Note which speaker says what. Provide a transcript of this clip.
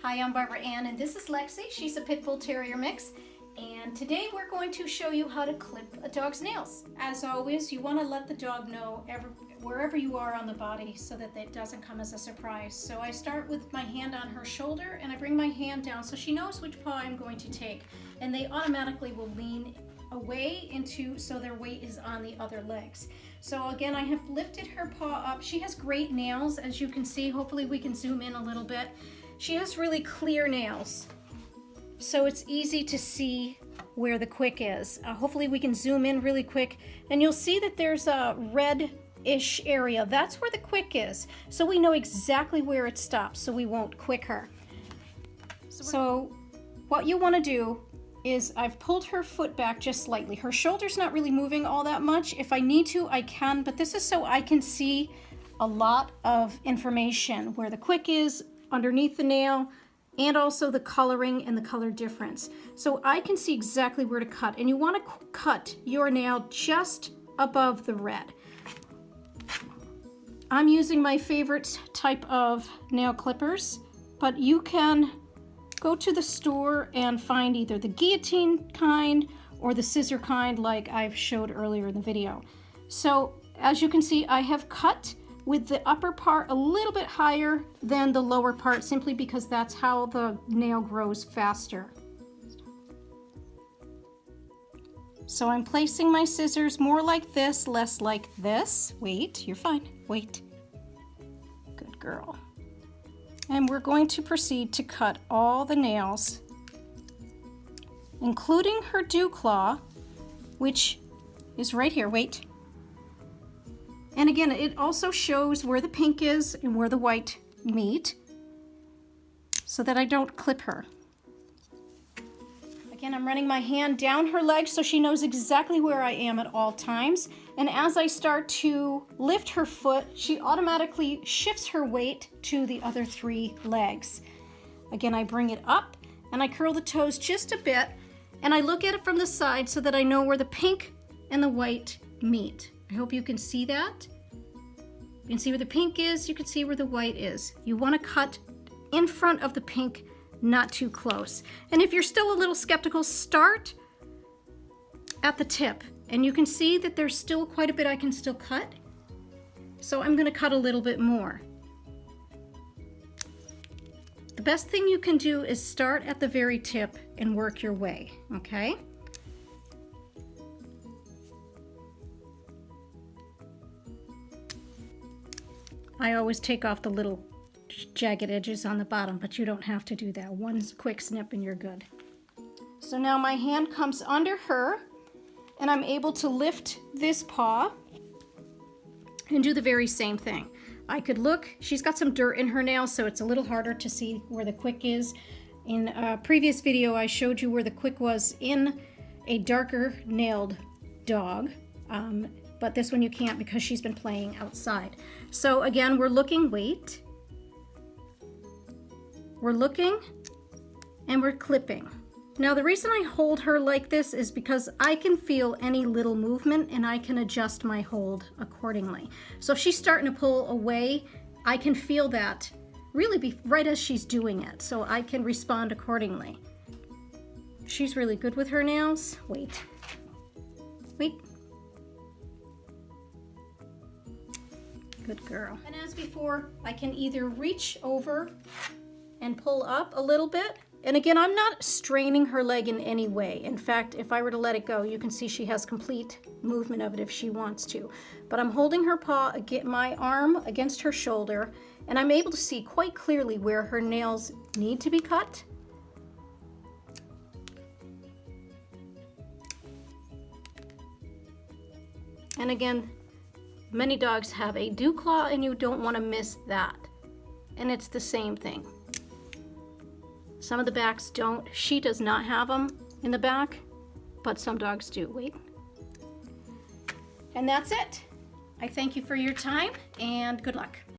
Speaker 1: Hi, I'm Barbara Ann, and this is Lexi. She's a Pit Bull Terrier mix, and today we're going to show you how to clip a dog's nails. As always, you want to let the dog know wherever you are on the body so that it doesn't come as a surprise. So I start with my hand on her shoulder, and I bring my hand down so she knows which paw I'm going to take, and they automatically will lean away so their weight is on the other legs. So again, I have lifted her paw up. She has great nails, as you can see. Hopefully we can zoom in a little bit. She has really clear nails, so it's easy to see where the quick is. Hopefully we can zoom in really quick, and you'll see that there's a red-ish area. That's where the quick is. So we know exactly where it stops, so we won't quick her. So what you want to do is I've pulled her foot back just slightly. Her shoulder's not really moving all that much. If I need to, I can, but this is so I can see a lot of information where the quick is, underneath the nail, and also the coloring and the color difference. So I can see exactly where to cut, and you want to cut your nail just above the red. I'm using my favorite type of nail clippers, but you can go to the store and find either the guillotine kind or the scissor kind like I've showed earlier in the video. So as you can see, I have cut with the upper part a little bit higher than the lower part, simply because that's how the nail grows faster. So I'm placing my scissors more like this, less like this. Wait, you're fine. Wait. Good girl. And we're going to proceed to cut all the nails, including her dew claw, which is right here. Wait. And again, it also shows where the pink is and where the white meet, so that I don't clip her. Again, I'm running my hand down her leg so she knows exactly where I am at all times. And as I start to lift her foot, she automatically shifts her weight to the other three legs. Again, I bring it up and I curl the toes just a bit, and I look at it from the side so that I know where the pink and the white meet. I hope you can see that. You can see where the pink is, you can see where the white is. You want to cut in front of the pink, not too close. And if you're still a little skeptical, start at the tip. And you can see that there's still quite a bit I can still cut. So I'm going to cut a little bit more. The best thing you can do is start at the very tip and work your way, okay? I always take off the little jagged edges on the bottom, but you don't have to do that. One quick snip and you're good. So now my hand comes under her, and I'm able to lift this paw and do the very same thing. I could look, she's got some dirt in her nails, so it's a little harder to see where the quick is. In a previous video, I showed you where the quick was in a darker nailed dog. But this one you can't because she's been playing outside. So again, we're looking, wait. We're looking and we're clipping. Now the reason I hold her like this is because I can feel any little movement and I can adjust my hold accordingly. So if she's starting to pull away, I can feel that really right as she's doing it, so I can respond accordingly. She's really good with her nails. Wait. Wait. Good girl. And as before, I can either reach over and pull up a little bit. And again, I'm not straining her leg in any way. In fact, if I were to let it go, you can see she has complete movement of it if she wants to. But I'm holding her paw, my arm against her shoulder, and I'm able to see quite clearly where her nails need to be cut. And again, many dogs have a dew claw, and you don't want to miss that. And it's the same thing. Some of the backs don't. She does not have them in the back, but some dogs do. Wait. And that's it. I thank you for your time, and good luck.